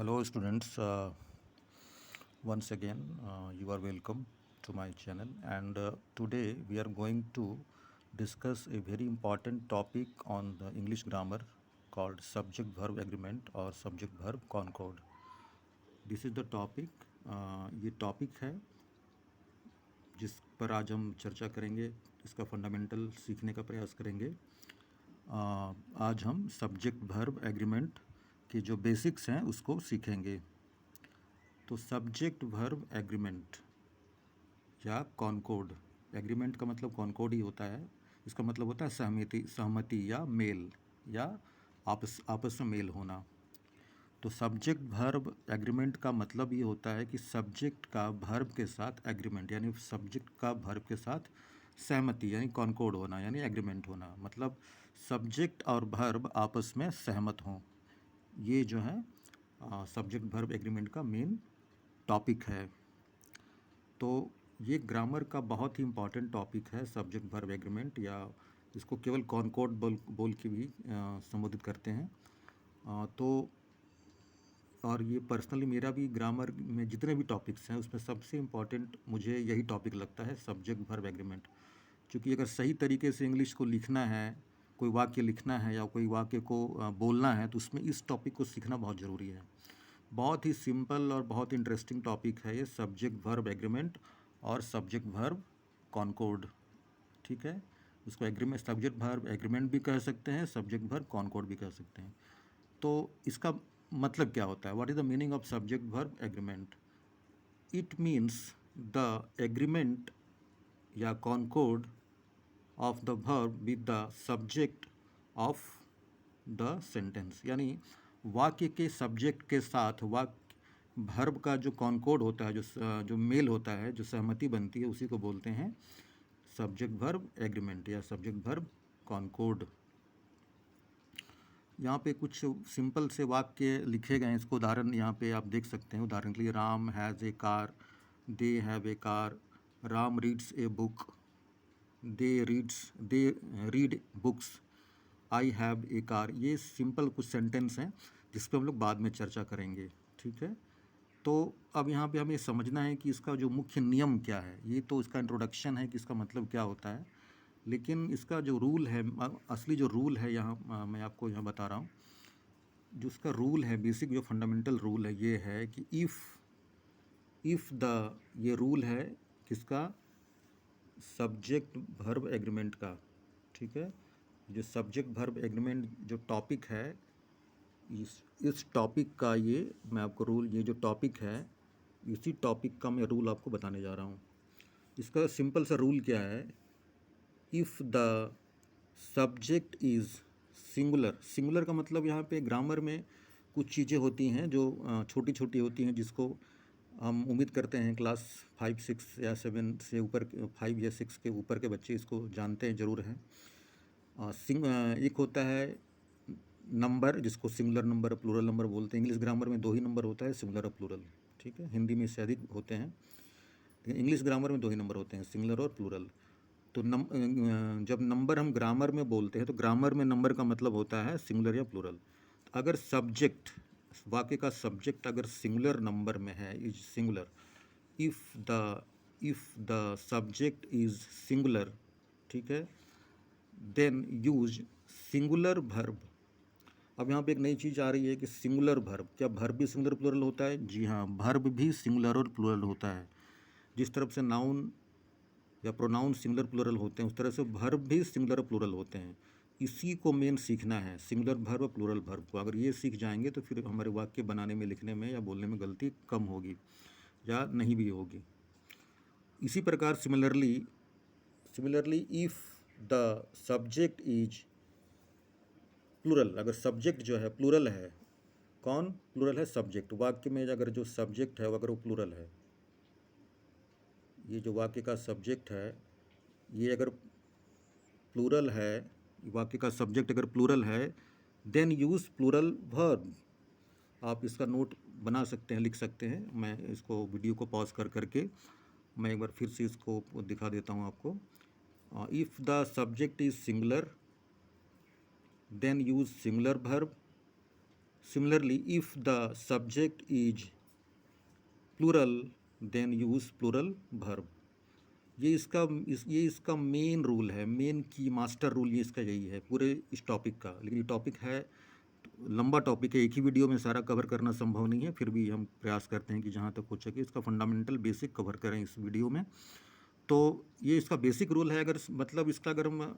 Hello, students. Once again, you are welcome to my channel. And today we are going to discuss a very important topic on the English grammar called subject verb agreement or subject verb concord. This is the topic. ये topic है जिस पर आज हम चर्चा करेंगे, इसका fundamental सीखने का प्रयास करेंगे। आज हम सब्जेक्ट वर्ब एग्रीमेंट के जो बेसिक्स हैं उसको सीखेंगे। तो सब्जेक्ट वर्ब एग्रीमेंट या कॉनकोड, एग्रीमेंट का मतलब कॉनकोड ही होता है। इसका मतलब होता है सहमति या मेल या आपस में मेल होना। तो सब्जेक्ट वर्ब एग्रीमेंट का मतलब ये होता है कि सब्जेक्ट का वर्ब के साथ एग्रीमेंट, यानी सब्जेक्ट का वर्ब के साथ सहमति यानी कॉनकोड होना, यानी एग्रीमेंट होना। मतलब सब्जेक्ट और वर्ब आपस में सहमत हों। ये जो है सब्जेक्ट वर्ब एग्रीमेंट का मेन टॉपिक है। तो ये ग्रामर का बहुत ही इम्पॉर्टेंट टॉपिक है सब्जेक्ट वर्ब एग्रीमेंट, या इसको केवल कॉनकोड बोल के भी संबोधित करते हैं। तो और ये पर्सनली मेरा भी ग्रामर में जितने भी टॉपिक्स हैं उसमें सबसे इम्पॉर्टेंट मुझे यही टॉपिक लगता है, सब्जेक्ट वर्ब एग्रीमेंट। क्योंकि अगर सही तरीके से इंग्लिश को लिखना है, कोई वाक्य लिखना है या कोई वाक्य को बोलना है, तो उसमें इस टॉपिक को सीखना बहुत ज़रूरी है। बहुत ही सिंपल और बहुत इंटरेस्टिंग टॉपिक है ये सब्जेक्ट वर्ब एग्रीमेंट और सब्जेक्ट वर्ब कॉनकोड। ठीक है, उसको एग्रीमेंट, सब्जेक्ट वर्ब एग्रीमेंट भी कह सकते हैं, सब्जेक्ट वर्ब कॉनकोड भी कह सकते हैं। तो इसका मतलब क्या होता है? What is the meaning of subject verb agreement? It means the agreement या concord of the verb with the subject of the sentence, यानी वाक्य के सब्जेक्ट के साथ वाक्य वर्ब का जो कॉनकोड होता है, जो मेल होता है, जो सहमति बनती है, उसी को बोलते हैं सब्जेक्ट वर्ब एग्रीमेंट या सब्जेक्ट वर्ब कॉनकोड। यहाँ पे कुछ सिंपल से वाक्य लिखे गए हैं, इसको उदाहरण यहाँ पे आप देख सकते हैं। उदाहरण के लिए, Ram has a car, they have a car, Ram reads a book, they read books, I have a car. ये सिंपल कुछ सेंटेंस हैं जिस पर हम लोग बाद में चर्चा करेंगे। ठीक है, तो अब यहाँ पे हमें समझना है कि इसका जो मुख्य नियम क्या है। ये तो इसका इंट्रोडक्शन है कि इसका मतलब क्या होता है, लेकिन इसका जो रूल है, असली जो रूल है यहाँ मैं आपको यहाँ बता रहा हूँ। जो इसका रूल है, बेसिक जो फंडामेंटल रूल है, ये है कि इफ़ द, ये रूल है किसका? सब्जेक्ट वर्ब एग्रीमेंट का। ठीक है, जो सब्जेक्ट वर्ब एग्रीमेंट जो टॉपिक है, इस टॉपिक का ये मैं आपको रूल, ये जो टॉपिक है, इसी टॉपिक का मैं रूल आपको बताने जा रहा हूँ। इसका सिंपल सा रूल क्या है? If the subject is singular. Singular का मतलब यहाँ पे ग्रामर में कुछ चीज़ें होती हैं जो छोटी छोटी होती हैं, जिसको हम उम्मीद करते हैं क्लास 5, 6 या 7 से ऊपर, 5 या 6 के ऊपर के बच्चे इसको जानते हैं ज़रूर हैं। एक होता है नंबर, जिसको सिंगुलर नंबर, प्लूरल नंबर बोलते हैं। इंग्लिश ग्रामर में 2 ही नंबर होता है, सिंगुलर और प्लूरल। ठीक है, हिंदी में इससे अधिक होते हैं, लेकिन इंग्लिश ग्रामर में 2 ही नंबर होते हैं, सिंगुलर और प्लूरल। तो जब नंबर हम ग्रामर में बोलते हैं, तो ग्रामर में नंबर का मतलब होता है सिंगुलर या प्लूरल। अगर सब्जेक्ट, वाक्य का सब्जेक्ट अगर सिंगुलर नंबर में है, is singular, if the subject is singular, ठीक है, देन यूज सिंगुलर वर्ब। अब यहाँ पे एक नई चीज़ आ रही है कि सिंगुलर वर्ब, क्या वर्ब भी सिंगुलर प्लूरल होता है? जी हाँ, वर्ब भी सिंगुलर और प्लूरल होता है। जिस तरफ से नाउन या प्रोनाउन सिंगुलर प्लूरल होते हैं, उस तरह से वर्ब भी सिंगुलर प्लूरल होते हैं। इसी को मेन सीखना है, सिंगुलर वर्ब और प्लूरल वर्ब को। अगर ये सीख जाएंगे तो फिर हमारे वाक्य बनाने में, लिखने में या बोलने में गलती कम होगी या नहीं भी होगी। इसी प्रकार similarly if the subject is plural, अगर सब्जेक्ट जो है प्लूरल है, कौन प्लूरल है? सब्जेक्ट। वाक्य में अगर जो सब्जेक्ट है अगर वो प्लूरल है, ये जो वाक्य का सब्जेक्ट है, ये अगर प्लूरल है, वाक्य का सब्जेक्ट अगर प्लूरल है, देन यूज़ प्लूरल वर्ब। आप इसका नोट बना सकते हैं, लिख सकते हैं। मैं इसको वीडियो को पॉज करके मैं एक बार फिर से इसको दिखा देता हूँ आपको। If the subject is singular, then use singular verb. Similarly, if the subject is plural, then use plural verb. ये इसका मेन रूल है, मेन की मास्टर रूल ये इसका यही है पूरे इस टॉपिक का। लेकिन ये टॉपिक है लंबा टॉपिक है, एक ही वीडियो में सारा कवर करना संभव नहीं है, फिर भी हम प्रयास करते हैं कि जहाँ तक हो सके इसका फंडामेंटल बेसिक कवर करें इस वीडियो में। तो ये इसका बेसिक रूल है। अगर मतलब इसका अगर हम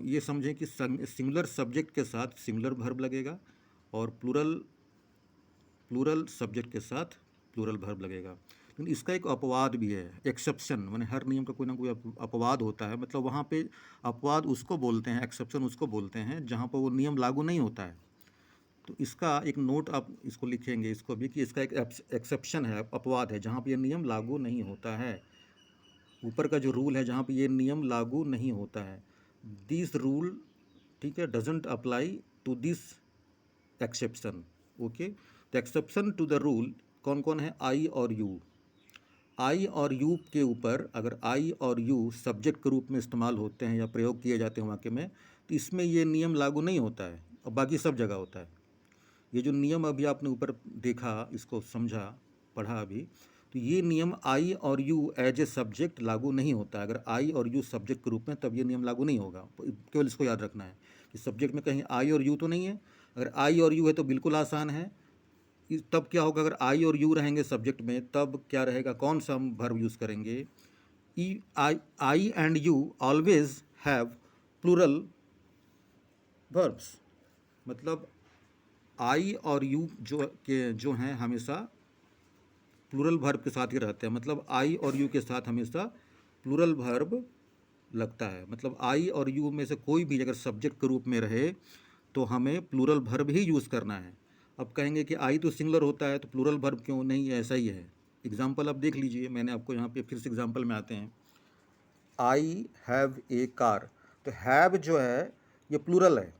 ये समझें कि सिंगुलर सब्जेक्ट के साथ सिंगुलर वर्ब लगेगा और प्लूरल सब्जेक्ट के साथ प्लूरल वर्ब लगेगा। लेकिन इसका एक अपवाद भी है, एक्सेप्शन। माने हर नियम का कोई ना कोई अपवाद होता है। मतलब वहाँ पे अपवाद उसको बोलते हैं, एक्सेप्शन उसको बोलते हैं जहाँ पर वो नियम लागू नहीं होता है। तो इसका एक नोट आप इसको लिखेंगे इसको भी कि इसका एक एक्सेप्शन है, अपवाद है, जहाँ पर ये नियम लागू नहीं होता है। ऊपर का जो रूल है जहाँ पे ये नियम लागू नहीं होता है, दिस रूल, ठीक है, doesn't apply to this exception. Okay, तो एक्सेप्शन टू द रूल कौन कौन है? आई और यू। आई और यू के ऊपर अगर आई और यू सब्जेक्ट के रूप में इस्तेमाल होते हैं या प्रयोग किए जाते हैं वाक्य में, तो इसमें ये नियम लागू नहीं होता है और बाकी सब जगह होता है। ये जो नियम अभी आपने ऊपर देखा, इसको समझा, पढ़ा अभी, तो ये नियम आई और यू एज ए सब्जेक्ट लागू नहीं होता। अगर आई और यू सब्जेक्ट के रूप में, तब ये नियम लागू नहीं होगा। केवल इसको याद रखना है कि सब्जेक्ट में कहीं आई और यू तो नहीं है। अगर आई और यू है तो बिल्कुल आसान है। तब क्या होगा? अगर आई और यू रहेंगे सब्जेक्ट में, तब क्या रहेगा? कौन सा हम वर्ब यूज़ करेंगे? I and you always have plural verbs. मतलब आई और यू जो हैं हमेशा प्लूरल वर्ब के साथ ही रहते हैं। मतलब आई और यू के साथ हमेशा प्लूरल वर्ब लगता है। मतलब आई और यू में से कोई भी अगर सब्जेक्ट के रूप में रहे तो हमें प्लूरल वर्ब ही यूज़ करना है। अब कहेंगे कि आई तो सिंगुलर होता है तो प्लूरल वर्ब क्यों नहीं? ऐसा ही है। एग्जाम्पल आप देख लीजिए, मैंने आपको यहाँ पे फिर से एग्जाम्पल में आते हैं। आई हैव ए कार, तो हैव जो है ये प्लूरल है।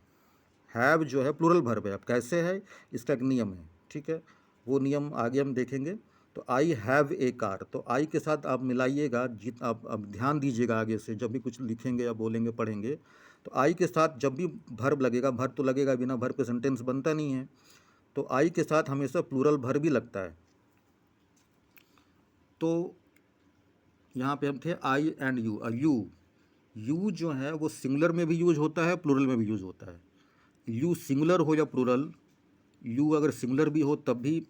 हैव जो है प्लूरल वर्ब है। अब कैसे है, इसका एक नियम है, ठीक है, वो नियम आगे हम देखेंगे। तो आई हैव ए कार, तो आई के साथ आप मिलाइएगा, जित आप अब ध्यान दीजिएगा आगे से जब भी कुछ लिखेंगे या बोलेंगे पढ़ेंगे, तो आई के साथ जब भी वर्ब लगेगा, वर्ब तो लगेगा, बिना वर्ब के सेंटेंस बनता नहीं है, तो आई के साथ हमेशा प्लूरल वर्ब ही लगता है। तो यहाँ पे हम थे आई एंड यू। और यू जो है वो सिंगुलर में भी यूज होता है, प्लूरल में भी यूज होता है। यू सिंगुलर हो या प्लूरल, यू अगर सिंगुलर भी हो तब भी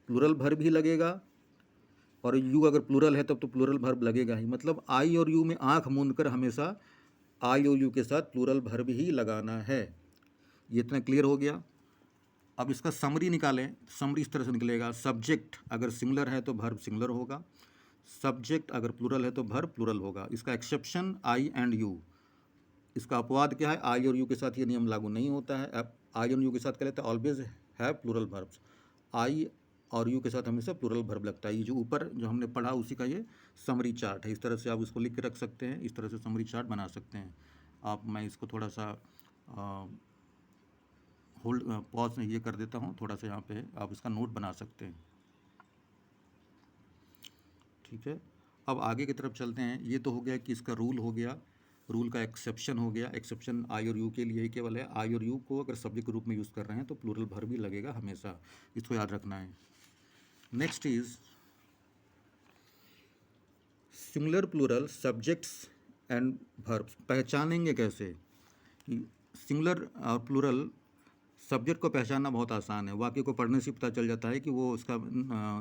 प्लूरल वर्ब ही लगेगा, और यू अगर प्लूरल है तब तो प्लूरल वर्ब लगेगा ही। मतलब आई और यू में आंख मूंद कर हमेशा आई और यू के साथ प्लूरल वर्ब ही लगाना है। ये इतना क्लियर हो गया। अब इसका समरी निकालें। समरी इस तरह से निकलेगा, सब्जेक्ट अगर सिंगुलर है तो वर्ब सिंगुलर होगा, सब्जेक्ट अगर प्लूरल है तो वर्ब प्लूरल होगा। इसका एक्सेप्शन आई एंड यू। इसका अपवाद क्या है? आई और यू के साथ ये नियम लागू नहीं होता है। अब आई और यू के साथ क्या लेते हैं? Always have plural verbs. I और यू के साथ हमेशा प्लूरल वर्ब लगता है। ये जो ऊपर जो हमने पढ़ा उसी का ये समरी चार्ट है। इस तरह से आप इसको लिख के रख सकते हैं, इस तरह से समरी चार्ट बना सकते हैं आप। मैं इसको थोड़ा सा होल्ड पॉज ये कर देता हूँ, थोड़ा सा यहाँ पे आप इसका नोट बना सकते हैं, ठीक है। अब आगे की तरफ चलते हैं। ये तो हो गया कि इसका रूल हो गया, रूल का एक्सेप्शन हो गया। एक्सेप्शन आई और यू के लिए ही केवल है। आई और यू को अगर सब्जेक्ट के रूप में यूज़ कर रहे हैं तो प्लूरल वर्ब ही लगेगा हमेशा, इसको याद रखना है। Next is singular plural subjects and verbs. पहचानेंगे कैसे कि सिंगुलर और प्लूरल सब्जेक्ट को पहचानना बहुत आसान है। वाक्य को पढ़ने से पता चल जाता है कि वो उसका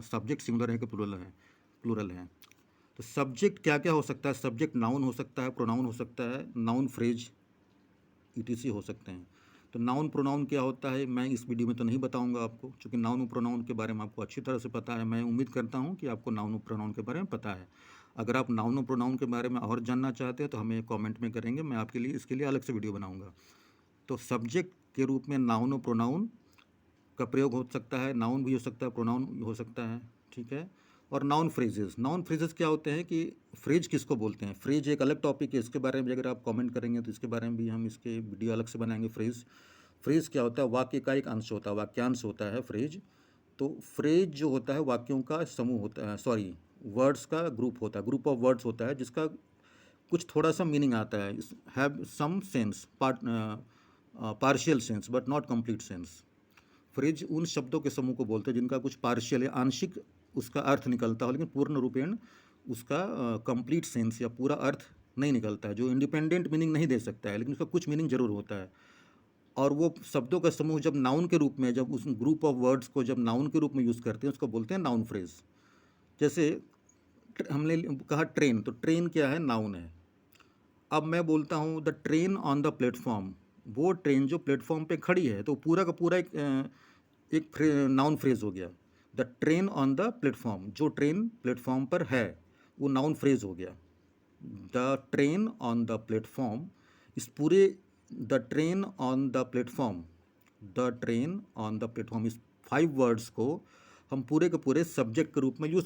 सब्जेक्ट सिंगुलर है कि प्लूरल है। तो सब्जेक्ट क्या क्या हो सकता है? सब्जेक्ट नाउन हो सकता है, प्रोनाउन हो सकता है, नाउन फ्रेज ईटीसी हो सकते हैं। तो नाउन प्रोनाउन क्या होता है मैं इस वीडियो में तो नहीं बताऊंगा आपको, क्योंकि नाउन प्रोनाउन के बारे में आपको अच्छी तरह से पता है। मैं उम्मीद करता हूं कि आपको नाउन प्रोनाउन के बारे में पता है। अगर आप नाउन प्रोनाउन के बारे में और जानना चाहते हैं तो हमें कमेंट में करेंगे, मैं आपके लिए इसके लिए अलग से वीडियो बनाऊँगा। तो सब्जेक्ट के रूप में नाउन प्रोनाउन का प्रयोग हो सकता है, नाउन भी हो सकता है, प्रोनाउन भी हो सकता है, ठीक है। और नाउन फ्रेजेस। नाउन फ्रेजेस क्या होते हैं कि फ्रेज किसको बोलते हैं? फ्रेज एक अलग टॉपिक है, इसके बारे में अगर आप कमेंट करेंगे तो इसके बारे में भी हम इसके वीडियो अलग से बनाएंगे। फ्रेज क्या होता है? वाक्य का एक अंश होता है, वाक्यांश होता है फ्रेज। तो फ्रेज जो होता है वाक्यों का समूह होता है, सॉरी वर्ड्स का ग्रुप होता है, ग्रुप ऑफ वर्ड्स होता है जिसका कुछ थोड़ा सा मीनिंग आता है, have some sense, partial sense but not complete sense. Phrase उन शब्दों के समूह को बोलते हैं जिनका कुछ पार्शियल या आंशिक उसका अर्थ निकलता हो, लेकिन पूर्ण रूपेण उसका कंप्लीट सेंस या पूरा अर्थ नहीं निकलता है, जो इंडिपेंडेंट मीनिंग नहीं दे सकता है, लेकिन उसका कुछ मीनिंग जरूर होता है। और वो शब्दों का समूह जब नाउन के रूप में, जब उस ग्रुप ऑफ वर्ड्स को जब नाउन के रूप में यूज़ करते हैं, उसको बोलते हैं नाउन फ्रेज। जैसे हमने कहा ट्रेन, तो ट्रेन क्या है? नाउन है। अब मैं बोलता हूँ the train on the platform, वो ट्रेन जो प्लेटफॉर्म पे खड़ी है, तो पूरा का पूरा एक नाउन फ्रेज हो गया। The train on the platform, जो ट्रेन प्लेटफॉर्म पर है, वो नाउन फ्रेज हो गया। The train on the platform, इस पूरे the train on the platform, the train on the platform, इस 5 वर्ड्स को हम पूरे के पूरे सब्जेक्ट के रूप में यूज़